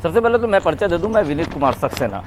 सबसे पहले तो मैं परिचय दे दूं, मैं विनीत कुमार सक्सेना।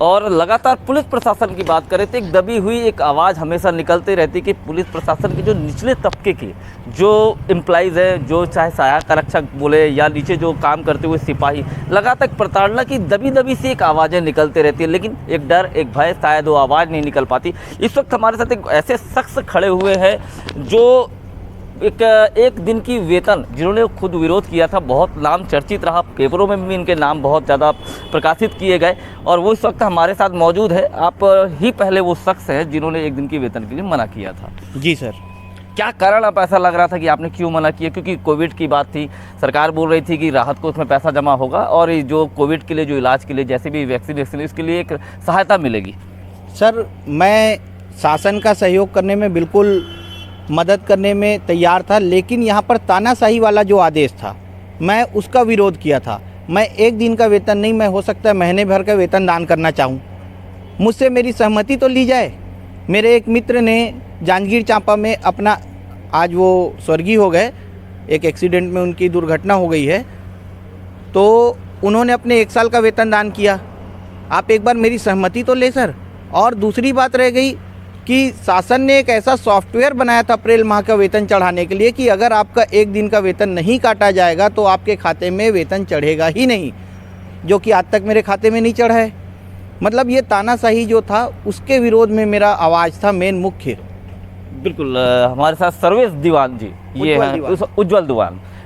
और लगातार पुलिस प्रशासन की बात करें तो एक दबी हुई एक आवाज़ हमेशा निकलती रहती कि पुलिस प्रशासन के जो निचले तबके की जो एम्प्लॉइज़ है, जो चाहे सहायक आरक्षक बोले या नीचे जो काम करते हुए सिपाही, लगातार प्रताड़ना की दबी दबी सी एक आवाज़ें निकलती रहती है, लेकिन एक डर, एक भय, शायद वो आवाज़ नहीं निकल पाती। इस वक्त हमारे साथ एक ऐसे शख्स खड़े हुए हैं जो एक दिन की वेतन, जिन्होंने खुद विरोध किया था, बहुत नाम चर्चित रहा, पेपरों में भी इनके नाम बहुत ज़्यादा प्रकाशित किए गए, और वो इस वक्त हमारे साथ मौजूद है। आप ही पहले वो शख्स हैं जिन्होंने एक दिन की वेतन के लिए मना किया था। जी सर। क्या कारण आप ऐसा लग रहा था कि आपने क्यों मना किया? क्योंकि कोविड की बात थी, सरकार बोल रही थी कि राहत को उसमें पैसा जमा होगा और जो कोविड के लिए, जो इलाज के लिए जैसे भी वैक्सीन इसके लिए एक सहायता मिलेगी। सर, मैं शासन का सहयोग करने में बिल्कुल मदद करने में तैयार था, लेकिन यहाँ पर तानाशाही वाला जो आदेश था, मैं उसका विरोध किया था। मैं एक दिन का वेतन नहीं, मैं हो सकता है महीने भर का वेतन दान करना चाहूँ। मुझसे मेरी सहमति तो ली जाए। मेरे एक मित्र ने जांजगीर चांपा में अपना, आज वो स्वर्गीय हो गए, एक एक्सीडेंट में उनकी दुर्घटना हो गई है, तो उन्होंने अपने 1 साल का वेतन दान किया। आप एक बार मेरी सहमति तो ले सर। और दूसरी बात रह गई कि शासन ने एक ऐसा सॉफ्टवेयर बनाया था अप्रैल माह का वेतन चढ़ाने के लिए कि अगर आपका एक दिन का वेतन नहीं काटा जाएगा तो आपके खाते में वेतन चढ़ेगा ही नहीं, जो कि आज तक मेरे खाते में नहीं चढ़ा है। मतलब ये तानाशाही जो था, उसके विरोध में मेरा आवाज़ था मेन मुख्य। बिल्कुल। हमारे साथ सर्वेश दीवान जी, ये हैं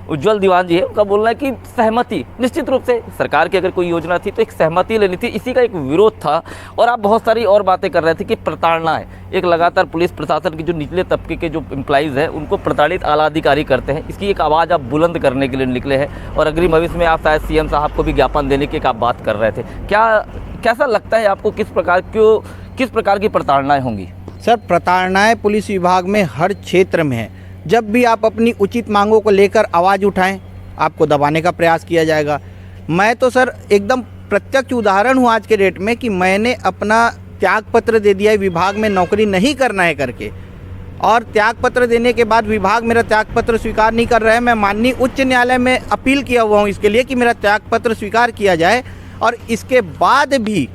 उज्जवल दीवान जी है। उनका बोलना है कि सहमति, निश्चित रूप से सरकार की अगर कोई योजना थी तो एक सहमति लेनी थी, इसी का एक विरोध था। और आप बहुत सारी और बातें कर रहे थे कि प्रताड़ना है, एक लगातार पुलिस प्रशासन की जो निचले तबके के जो एम्प्लॉइज़ हैं उनको प्रताड़ित आला अधिकारी करते हैं, इसकी एक आवाज़ आप बुलंद करने के लिए निकले हैं। और अग्रिम भविष्य में आप शायद सीएम साहब को भी ज्ञापन देने की एक आप बात कर रहे थे। कैसा लगता है आपको, किस प्रकार की प्रताड़नाएँ होंगी? सर, प्रताड़नाएँ पुलिस विभाग में हर क्षेत्र में है। जब भी आप अपनी उचित मांगों को लेकर आवाज़ उठाएं, आपको दबाने का प्रयास किया जाएगा। मैं तो सर एकदम प्रत्यक्ष उदाहरण हूँ आज के डेट में कि मैंने अपना त्यागपत्र दे दिया है विभाग में नौकरी नहीं करना है करके, और त्यागपत्र देने के बाद विभाग मेरा त्यागपत्र स्वीकार नहीं कर रहा है। मैं माननीय उच्च न्यायालय में अपील किया हुआ हूँ इसके लिए कि मेरा त्यागपत्र स्वीकार किया जाए, और इसके बाद भी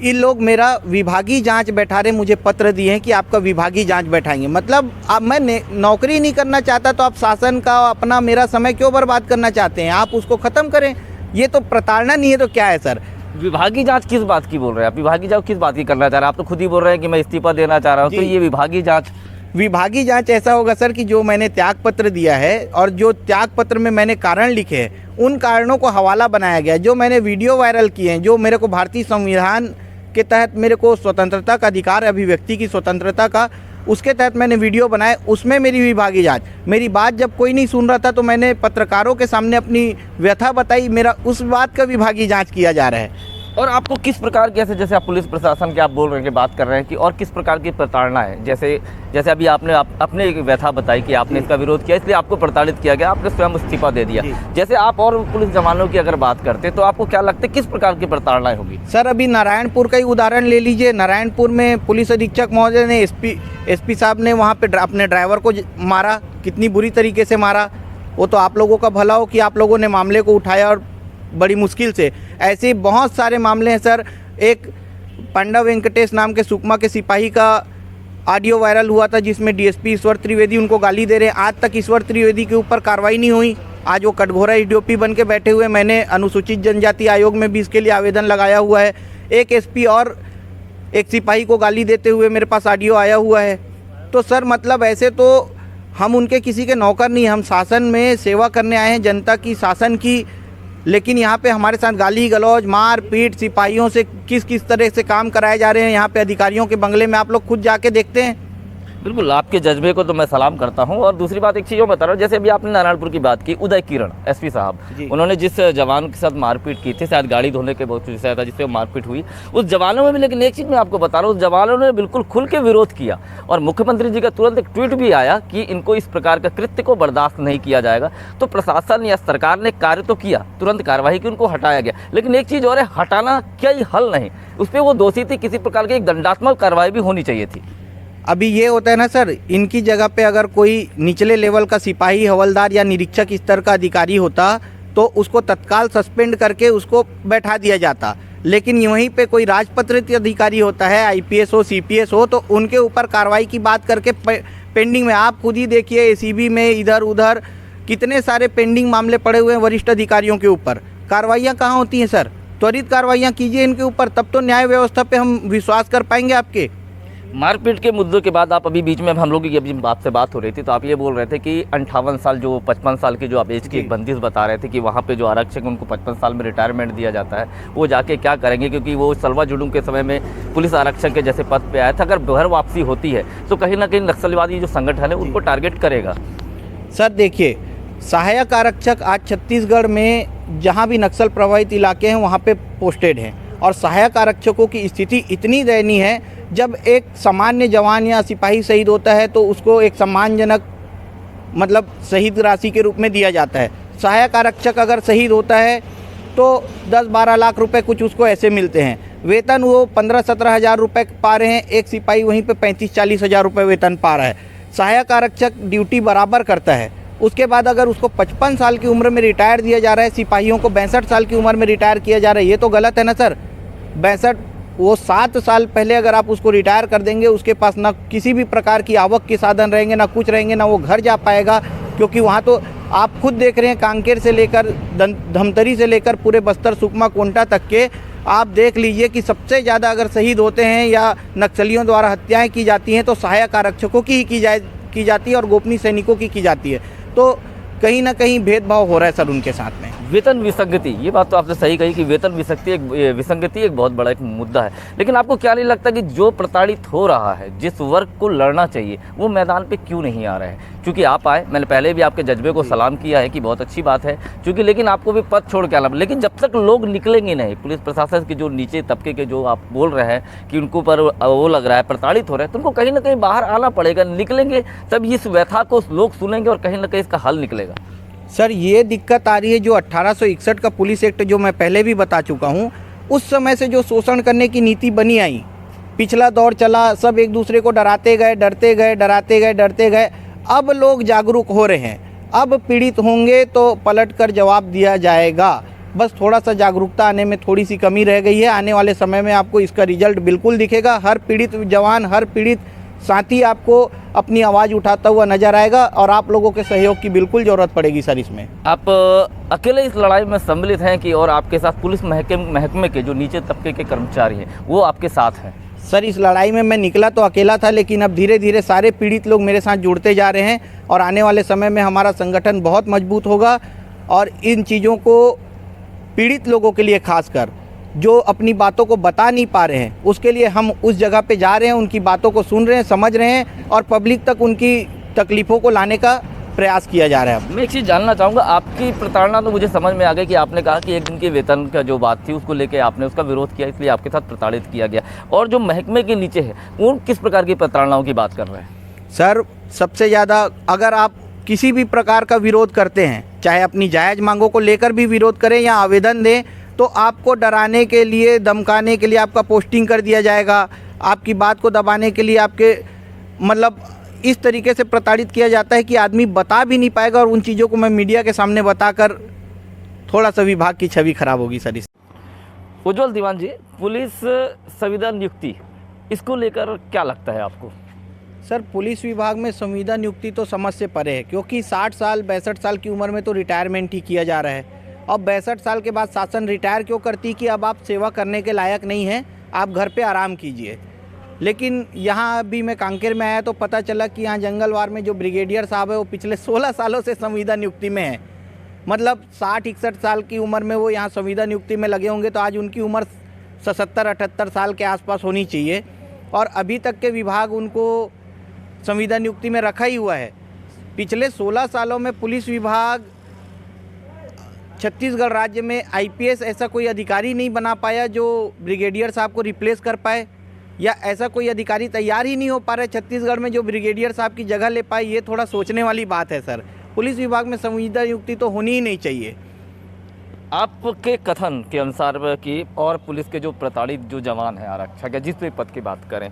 इन लोग मेरा विभागीय जांच बैठा रहे, मुझे पत्र दिए हैं कि आपका विभागीय जांच बैठाएंगे। मतलब अब मैं नौकरी नहीं करना चाहता तो आप शासन का अपना मेरा समय क्यों बर्बाद करना चाहते हैं? आप उसको ख़त्म करें। ये तो प्रताड़ना नहीं है तो क्या है सर? विभागीय जांच किस बात की बोल रहे हैं आप? विभागीय जांच किस बात की करना चाह रहे हैं? आप तो खुद ही बोल रहे हैं कि मैं इस्तीफा देना चाह रहा हूँ, तो ये विभागीय जांच ऐसा होगा सर कि जो मैंने त्यागपत्र दिया है और जो त्यागपत्र में मैंने कारण लिखे हैं, उन कारणों को हवाला बनाया गया। जो मैंने वीडियो वायरल किए हैं, जो मेरे को भारतीय संविधान के तहत मेरे को स्वतंत्रता का अधिकार, अभिव्यक्ति की स्वतंत्रता का, उसके तहत मैंने वीडियो बनाए, उसमें मेरी विभागीय जांच। मेरी बात जब कोई नहीं सुन रहा था तो मैंने पत्रकारों के सामने अपनी व्यथा बताई, मेरा उस बात का विभागीय जांच किया जा रहा है। और आपको किस प्रकार की, जैसे आप पुलिस प्रशासन की आप बोल रहे हैं कि बात कर रहे हैं कि और किस प्रकार की प्रताड़ना है? जैसे अभी आपने अपने एक व्यथा बताई कि आपने इसका विरोध किया, इसलिए आपको प्रताड़ित किया गया, आपने स्वयं इस्तीफा दे दिया। जैसे आप और पुलिस जवानों की अगर बात करते तो आपको क्या लगता है किस प्रकार की प्रताड़नाएं होगी? सर, अभी नारायणपुर का ही उदाहरण ले लीजिए। नारायणपुर में पुलिस अधीक्षक महोदय ने, एसपी साहब ने वहाँ पे अपने ड्राइवर को मारा, कितनी बुरी तरीके से मारा। वो तो आप लोगों का भला हो कि आप लोगों ने मामले को उठाया, और बड़ी मुश्किल से। ऐसे बहुत सारे मामले हैं सर। एक पांडा वेंकटेश नाम के सुकमा के सिपाही का ऑडियो वायरल हुआ था, जिसमें डीएसपी ईश्वर त्रिवेदी उनको गाली दे रहे हैं। आज तक ईश्वर त्रिवेदी के ऊपर कार्रवाई नहीं हुई। आज वो कटघोरा ईडीओपी बन के बैठे हुए। मैंने अनुसूचित जनजाति आयोग में भी इसके लिए आवेदन लगाया हुआ है। एक एसपी और एक सिपाही को गाली देते हुए मेरे पास ऑडियो आया हुआ है। तो सर, मतलब ऐसे तो हम उनके किसी के नौकर नहीं, हम शासन में सेवा करने आए हैं, जनता की, शासन की। लेकिन यहाँ पे हमारे साथ गाली गलौज, मार पीट, सिपाहियों से किस तरह से काम कराए जा रहे हैं यहाँ पे अधिकारियों के बंगले में, आप लोग खुद जाके देखते हैं। बिल्कुल, आपके जज्बे को तो मैं सलाम करता हूं। और दूसरी बात, एक चीज़ और बता रहा हूँ, जैसे अभी आपने नारायणपुर की बात की, उदय किरण एसपी साहब, उन्होंने जिस जवान के साथ मारपीट की थी, शायद गाड़ी धोने के बहुत विषय था जिससे मारपीट हुई, उस जवानों में भी, लेकिन एक चीज़ मैं आपको बता रहा हूँ, उस जवानों ने बिल्कुल खुल के विरोध किया। और मुख्यमंत्री जी का तुरंत एक ट्वीट भी आया कि इनको इस प्रकार का कृत्य को बर्दाश्त नहीं किया जाएगा। तो प्रशासन या सरकार ने कार्य तो किया, तुरंत कार्रवाई की, उनको हटाया गया। लेकिन एक चीज़ और है, हटाना क्या ही हल नहीं, उस पर वो दोषी थी, किसी प्रकार की एक दंडात्मक कार्रवाई भी होनी चाहिए थी। अभी ये होता है ना सर, इनकी जगह पे अगर कोई निचले लेवल का सिपाही, हवलदार या निरीक्षक स्तर का अधिकारी होता तो उसको तत्काल सस्पेंड करके उसको बैठा दिया जाता। लेकिन वहीं पे कोई राजपत्रित अधिकारी होता है, आईपीएस हो, सीपीएस हो, तो उनके ऊपर कार्रवाई की बात करके पेंडिंग में, आप खुद ही देखिए एसीबी में इधर उधर कितने सारे पेंडिंग मामले पड़े हुए हैं वरिष्ठ अधिकारियों के ऊपर। कार्रवाइयाँ कहाँ होती हैं सर? त्वरित कार्रवाइयाँ कीजिए इनके ऊपर, तब तो न्याय व्यवस्था पे हम विश्वास कर पाएंगे आपके। मारपीट के मुद्दों के बाद आप अभी बीच में हम लोगों की अभी आपसे बात हो रही थी तो आप ये बोल रहे थे कि 58 साल जो 55 साल की जो आप एज की एक बंदिश बता रहे थे कि वहाँ पे जो आरक्षक उनको 55 साल में रिटायरमेंट दिया जाता है, वो जाके क्या करेंगे? क्योंकि वो सलवा जुलूम के समय में पुलिस आरक्षक के जैसे पद पे आया था। अगर घर वापसी होती है तो कहीं ना कहीं नक्सलवादी जो संगठन है उनको टारगेट करेगा। सर देखिए, सहायक आरक्षक आज छत्तीसगढ़ में जहाँ भी नक्सल प्रभावित इलाके हैं वहाँ पे पोस्टेड हैं, और सहायक आरक्षकों की स्थिति इतनी दयनीय है, जब एक सामान्य जवान या सिपाही शहीद होता है तो उसको एक सम्मानजनक मतलब शहीद राशि के रूप में दिया जाता है। सहायक आरक्षक अगर शहीद होता है तो 10-12 लाख रुपए कुछ उसको ऐसे मिलते हैं। वेतन वो 15-17 हज़ार रुपये पा रहे हैं, एक सिपाही वहीं पे 35-40 हज़ार रुपये वेतन पा रहा है। सहायक आरक्षक ड्यूटी बराबर करता है। उसके बाद अगर उसको 55 साल की उम्र में रिटायर दिया जा रहा है, सिपाहियों को 62 साल की उम्र में रिटायर किया जा रहा है, ये तो गलत है ना सर। 62 वो 7 साल पहले अगर आप उसको रिटायर कर देंगे, उसके पास ना किसी भी प्रकार की आवक के साधन रहेंगे, ना कुछ रहेंगे, ना वो घर जा पाएगा। क्योंकि वहाँ तो आप खुद देख रहे हैं, कांकेर से लेकर धमतरी से लेकर पूरे बस्तर, सुकमा, कोंटा तक के आप देख लीजिए कि सबसे ज़्यादा अगर शहीद होते हैं या नक्सलियों द्वारा हत्याएं की जाती हैं तो सहायक आरक्षकों की ही की जाती है और गोपनीय सैनिकों की जाती है। तो कहीं ना कहीं भेदभाव हो रहा है सर उनके साथ में। वेतन विसंगति, ये बात तो आपने सही कही कि वेतन विसंगति एक बहुत बड़ा एक मुद्दा है। लेकिन आपको क्या नहीं लगता कि जो प्रताड़ित हो रहा है, जिस वर्ग को लड़ना चाहिए, वो मैदान पे क्यों नहीं आ रहे हैं? क्योंकि आप आए, मैंने पहले भी आपके जज्बे को सलाम किया है कि बहुत अच्छी बात है, क्योंकि लेकिन आपको भी पद छोड़ के आना। लेकिन जब तक लोग निकलेंगे नहीं, पुलिस प्रशासन के जो नीचे तबके के जो आप बोल रहे हैं कि उनको पर वो लग रहा है प्रताड़ित हो रहे हैं, तो उनको कहीं ना कहीं बाहर आना पड़ेगा। निकलेंगे तब इस व्यथा को लोग सुनेंगे और कहीं ना कहीं इसका हल निकलेगा। सर ये दिक्कत आ रही है जो 1861 का पुलिस एक्ट जो मैं पहले भी बता चुका हूँ, उस समय से जो शोषण करने की नीति बनी आई, पिछला दौर चला, सब एक दूसरे को डराते गए, डरते गए। अब लोग जागरूक हो रहे हैं, अब पीड़ित होंगे तो पलटकर जवाब दिया जाएगा। बस थोड़ा सा जागरूकता आने में थोड़ी सी कमी रह गई है। आने वाले समय में आपको इसका रिजल्ट बिल्कुल दिखेगा। हर पीड़ित जवान, हर पीड़ित साथी आपको अपनी आवाज़ उठाता हुआ नजर आएगा और आप लोगों के सहयोग की बिल्कुल ज़रूरत पड़ेगी सर इसमें। आप अकेले इस लड़ाई में सम्मिलित हैं कि और आपके साथ पुलिस महकमे के जो नीचे तबके के कर्मचारी हैं वो आपके साथ हैं? सर इस लड़ाई में मैं निकला तो अकेला था, लेकिन अब धीरे धीरे सारे पीड़ित लोग मेरे साथ जुड़ते जा रहे हैं और आने वाले समय में हमारा संगठन बहुत मजबूत होगा। और इन चीज़ों को पीड़ित लोगों के लिए खासकर जो अपनी बातों को बता नहीं पा रहे हैं, उसके लिए हम उस जगह पे जा रहे हैं, उनकी बातों को सुन रहे हैं, समझ रहे हैं और पब्लिक तक उनकी तकलीफ़ों को लाने का प्रयास किया जा रहा है। मैं एक चीज़ जानना चाहूँगा, आपकी प्रताड़ना तो मुझे समझ में आ गई कि आपने कहा कि एक दिन के वेतन का जो बात थी उसको लेके आपने उसका विरोध किया, इसलिए आपके साथ प्रताड़ित किया गया। और जो महकमे के नीचे है वो किस प्रकार की प्रताड़नाओं की बात कर रहे हैं? सर सबसे ज़्यादा अगर आप किसी भी प्रकार का विरोध करते हैं, चाहे अपनी जायज़ मांगों को लेकर भी विरोध करें या आवेदन दें, तो आपको डराने के लिए, धमकाने के लिए आपका पोस्टिंग कर दिया जाएगा। आपकी बात को दबाने के लिए आपके मतलब इस तरीके से प्रताड़ित किया जाता है कि आदमी बता भी नहीं पाएगा। और उन चीज़ों को मैं मीडिया के सामने बताकर थोड़ा सा विभाग की छवि खराब होगी सर। इस उज्जवल दीवान जी, पुलिस संविदा नियुक्ति, इसको लेकर क्या लगता है आपको? सर पुलिस विभाग में संविदा नियुक्ति तो समझ से परे है, क्योंकि 60 साल 62 साल की उम्र में तो रिटायरमेंट ही किया जा रहा है। अब 62 साल के बाद शासन रिटायर क्यों करती कि अब आप सेवा करने के लायक नहीं हैं, आप घर पे आराम कीजिए। लेकिन यहाँ अभी मैं कांकेर में आया तो पता चला कि यहाँ जंगलवार में जो ब्रिगेडियर साहब है वो पिछले 16 सालों से संविदा नियुक्ति में है। मतलब 60-61 साल की उम्र में वो यहाँ संविदा नियुक्ति में लगे होंगे, तो आज उनकी उम्र 77-78 साल के आसपास होनी चाहिए और अभी तक के विभाग उनको संविदा नियुक्ति में रखा ही हुआ है। पिछले 16 सालों में पुलिस विभाग छत्तीसगढ़ राज्य में आईपीएस ऐसा कोई अधिकारी नहीं बना पाया जो ब्रिगेडियर साहब को रिप्लेस कर पाए, या ऐसा कोई अधिकारी तैयार ही नहीं हो पा रहा है छत्तीसगढ़ में जो ब्रिगेडियर साहब की जगह ले पाए। ये थोड़ा सोचने वाली बात है सर। पुलिस विभाग में संविदा नियुक्ति तो होनी ही नहीं चाहिए। आपके कथन के अनुसार कि और पुलिस के जो प्रताड़ित जो जवान हैं, आरक्षक या जिस भी पद की बात करें,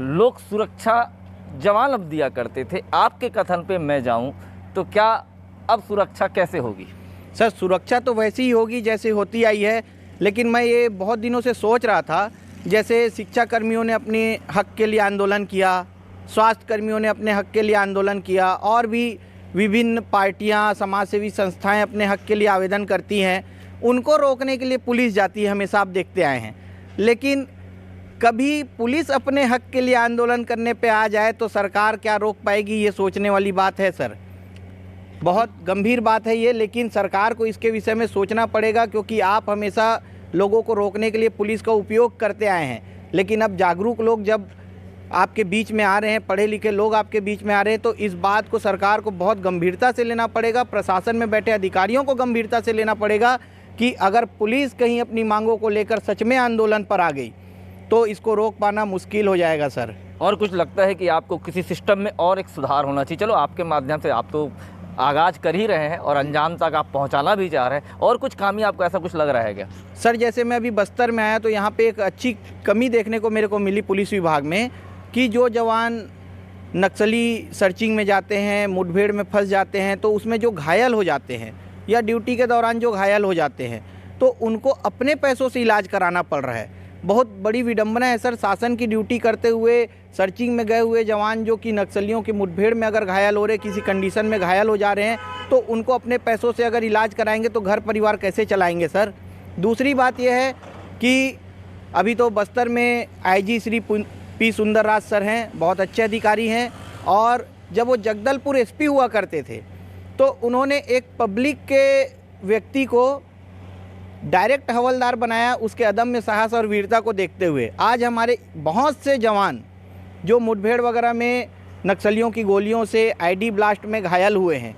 लोग सुरक्षा जवान अब दिया करते थे। आपके कथन पे मैं जाऊं तो क्या अब सुरक्षा कैसे होगी? सर सुरक्षा तो वैसी ही होगी जैसे होती आई है, लेकिन मैं ये बहुत दिनों से सोच रहा था, जैसे शिक्षा कर्मियों ने अपने हक के लिए आंदोलन किया, स्वास्थ्य कर्मियों ने अपने हक के लिए आंदोलन किया, और भी विभिन्न पार्टियां, समाजसेवी संस्थाएं अपने हक के लिए आवेदन करती हैं, उनको रोकने के लिए पुलिस जाती है, हमेशा आप देखते आए हैं। लेकिन कभी पुलिस अपने हक के लिए आंदोलन करने पे आ जाए तो सरकार क्या रोक पाएगी, ये सोचने वाली बात है सर। बहुत गंभीर बात है ये, लेकिन सरकार को इसके विषय में सोचना पड़ेगा, क्योंकि आप हमेशा लोगों को रोकने के लिए पुलिस का उपयोग करते आए हैं। लेकिन अब जागरूक लोग जब आपके बीच में आ रहे हैं, पढ़े लिखे लोग आपके बीच में आ रहे हैं, तो इस बात को सरकार को बहुत गंभीरता से लेना पड़ेगा। प्रशासन में बैठे अधिकारियों को गंभीरता से लेना पड़ेगा कि अगर पुलिस कहीं अपनी मांगों को लेकर सच में आंदोलन पर आ गई तो इसको रोक पाना मुश्किल हो जाएगा सर। और कुछ लगता है कि आपको किसी सिस्टम में और एक सुधार होना चाहिए? चलो आपके माध्यम से आप तो आगाज़ कर ही रहे हैं और अंजाम तक आप पहुंचाना भी चाह रहे हैं, और कुछ खामी आपको ऐसा कुछ लग रहा है क्या? सर जैसे मैं अभी बस्तर में आया तो यहाँ पे एक अच्छी कमी देखने को मेरे को मिली पुलिस विभाग में, कि जो जवान नक्सली सर्चिंग में जाते हैं, मुठभेड़ में फंस जाते हैं, तो उसमें जो घायल हो जाते हैं या ड्यूटी के दौरान जो घायल हो जाते हैं, तो उनको अपने पैसों से इलाज कराना पड़ रहा है। बहुत बड़ी विडंबना है सर, शासन की ड्यूटी करते हुए सर्चिंग में गए हुए जवान जो कि नक्सलियों की मुठभेड़ में अगर घायल हो रहे, किसी कंडीशन में घायल हो जा रहे हैं, तो उनको अपने पैसों से अगर इलाज कराएंगे तो घर परिवार कैसे चलाएंगे सर। दूसरी बात यह है कि अभी तो बस्तर में IG Shri P Sundarraj sir हैं, बहुत अच्छे अधिकारी हैं, और जब वो जगदलपुर एसपी हुआ करते थे तो उन्होंने एक पब्लिक के व्यक्ति को डायरेक्ट हवलदार बनाया, उसके अदम्य साहस और वीरता को देखते हुए। आज हमारे बहुत से जवान जो मुठभेड़ वगैरह में नक्सलियों की गोलियों से, आईडी ब्लास्ट में घायल हुए हैं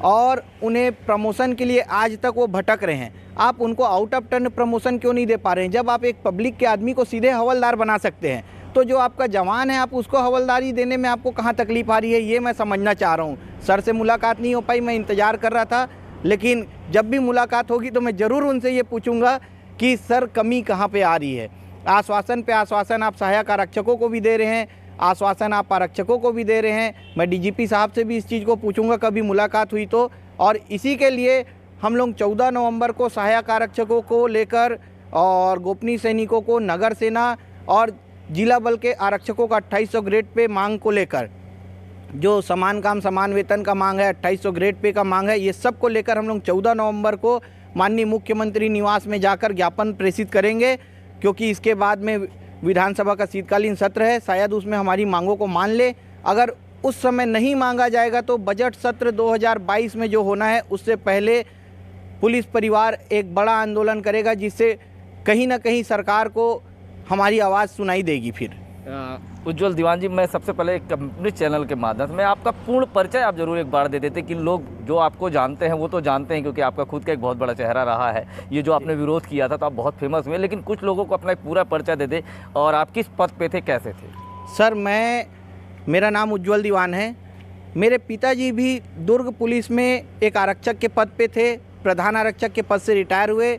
और उन्हें प्रमोशन के लिए आज तक वो भटक रहे हैं, आप उनको आउट ऑफ टर्न प्रमोशन क्यों नहीं दे पा रहे हैं? जब आप एक पब्लिक के आदमी को सीधे हवलदार बना सकते हैं, तो जो आपका जवान है आप उसको हवलदारी देने में आपको कहाँ तकलीफ आ रही है, ये मैं समझना चाह रहा हूँ। सर से मुलाकात नहीं हो पाई, मैं इंतज़ार कर रहा था, लेकिन जब भी मुलाकात होगी तो मैं ज़रूर उनसे ये पूछूंगा कि सर कमी कहाँ पे आ रही है। आश्वासन पे आश्वासन आप सहायक आरक्षकों को भी दे रहे हैं, आश्वासन आप आरक्षकों को भी दे रहे हैं। मैं डीजीपी साहब से भी इस चीज़ को पूछूंगा कभी मुलाकात हुई तो। और इसी के लिए हम लोग 14 नवंबर को सहायक आरक्षकों को लेकर और गोपनीय सैनिकों को, नगर सेना और जिला बल के आरक्षकों का 2800 ग्रेड पे मांग को लेकर, जो समान काम समान वेतन का मांग है, 2800 ग्रेड पे का मांग है, ये सब को लेकर हम लोग 14 नवंबर को माननीय मुख्यमंत्री निवास में जाकर ज्ञापन प्रेषित करेंगे, क्योंकि इसके बाद में विधानसभा का शीतकालीन सत्र है, शायद उसमें हमारी मांगों को मान ले। अगर उस समय नहीं मांगा जाएगा तो बजट सत्र 2022 में जो होना है उससे पहले पुलिस परिवार एक बड़ा आंदोलन करेगा, जिससे कहीं ना कहीं सरकार को हमारी आवाज़ सुनाई देगी। फिर उज्जवल दीवान जी, मैं सबसे पहले एक अपने चैनल के माध्यम से मैं आपका पूर्ण परिचय आप जरूर एक बार दे देते कि लोग जो आपको जानते हैं वो तो जानते हैं, क्योंकि आपका खुद का एक बहुत बड़ा चेहरा रहा है। ये जो आपने विरोध किया था तो आप बहुत फेमस हुए, लेकिन कुछ लोगों को अपना एक पूरा परिचय दे दे, और आप किस पद पे थे, कैसे थे? सर मेरा नाम उज्जवल दीवान है। मेरे पिताजी भी दुर्ग पुलिस में एक आरक्षक के पद पे थे, प्रधान आरक्षक के पद से रिटायर हुए।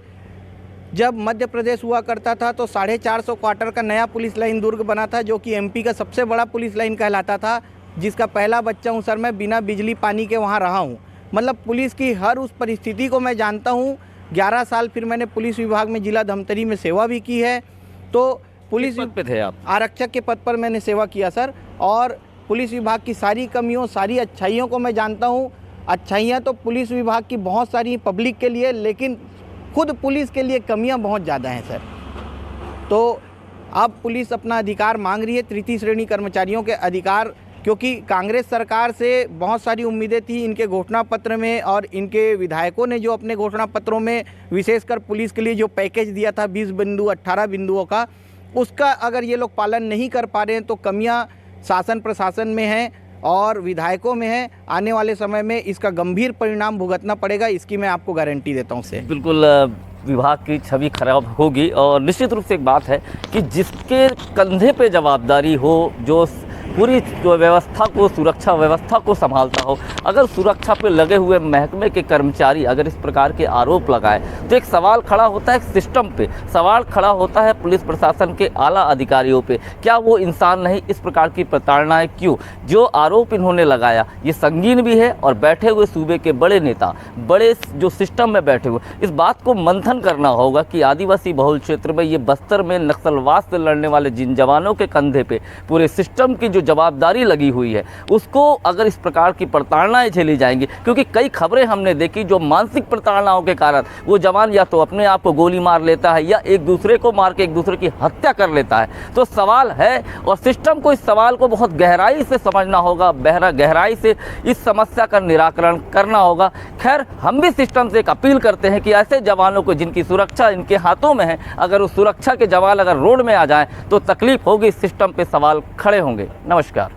जब मध्य प्रदेश हुआ करता था तो 450 क्वार्टर का नया पुलिस लाइन दुर्ग बना था, जो कि एमपी का सबसे बड़ा पुलिस लाइन कहलाता था, जिसका पहला बच्चा हूं सर मैं, बिना बिजली पानी के वहां रहा हूं। मतलब पुलिस की हर उस परिस्थिति को मैं जानता हूं। 11 साल फिर मैंने पुलिस विभाग में जिला धमतरी में सेवा भी की है। तो पुलिस पद पे थे आप? आरक्षक के पद पर मैंने सेवा किया सर, और पुलिस विभाग की सारी कमियों, सारी अच्छाइयों को मैं जानता हूँ। अच्छाइयाँ तो पुलिस विभाग की बहुत सारी पब्लिक के लिए, लेकिन खुद पुलिस के लिए कमियां बहुत ज़्यादा हैं सर। तो अब पुलिस अपना अधिकार मांग रही है, तृतीय श्रेणी कर्मचारियों के अधिकार, क्योंकि कांग्रेस सरकार से बहुत सारी उम्मीदें थी इनके घोषणा पत्र में, और इनके विधायकों ने जो अपने घोषणा पत्रों में विशेषकर पुलिस के लिए जो पैकेज दिया था 20 बिंदु 18 बिंदुओं का, उसका अगर ये लोग पालन नहीं कर पा रहे हैं तो कमियाँ शासन प्रशासन में हैं और विधायकों में है। आने वाले समय में इसका गंभीर परिणाम भुगतना पड़ेगा, इसकी मैं आपको गारंटी देता हूँ से। बिल्कुल विभाग की छवि खराब होगी, और निश्चित रूप से एक बात है कि जिसके कंधे पे जवाबदारी हो, जो पूरी जो व्यवस्था को, सुरक्षा व्यवस्था को संभालता हो, अगर सुरक्षा पे लगे हुए महकमे के कर्मचारी अगर इस प्रकार के आरोप लगाए तो एक सवाल खड़ा होता है सिस्टम पे, सवाल खड़ा होता है पुलिस प्रशासन के आला अधिकारियों पे। क्या वो इंसान नहीं? इस प्रकार की प्रताड़नाएं क्यों? जो आरोप इन्होंने लगाया ये संगीन भी है और बैठे हुए सूबे के बड़े नेता, बड़े जो सिस्टम में बैठे हुए, इस बात को मंथन करना होगा कि आदिवासी बहुल क्षेत्र में ये बस्तर में नक्सलवाद से लड़ने वाले जिन जवानों के कंधे पे पूरे सिस्टम की जो जवाबदारी लगी हुई है, उसको अगर इस प्रकार की प्रताड़नाएं झेली जाएंगी, क्योंकि कई खबरें हमने देखी जो मानसिक प्रताड़नाओं के कारण वो जवान या तो अपने आप को गोली मार लेता है या एक दूसरे को मार के एक दूसरे की हत्या कर लेता है। तो सवाल है और सिस्टम को इस सवाल को बहुत गहराई से समझना होगा, गहराई से इस समस्या का निराकरण करना होगा। खैर, हम भी सिस्टम से एक अपील करते हैं कि ऐसे जवानों को जिनकी सुरक्षा इनके हाथों में है, अगर उस सुरक्षा के जवान अगर रोड में आ जाएं तो तकलीफ होगी, सिस्टम पे सवाल खड़े होंगे। नमस्कार।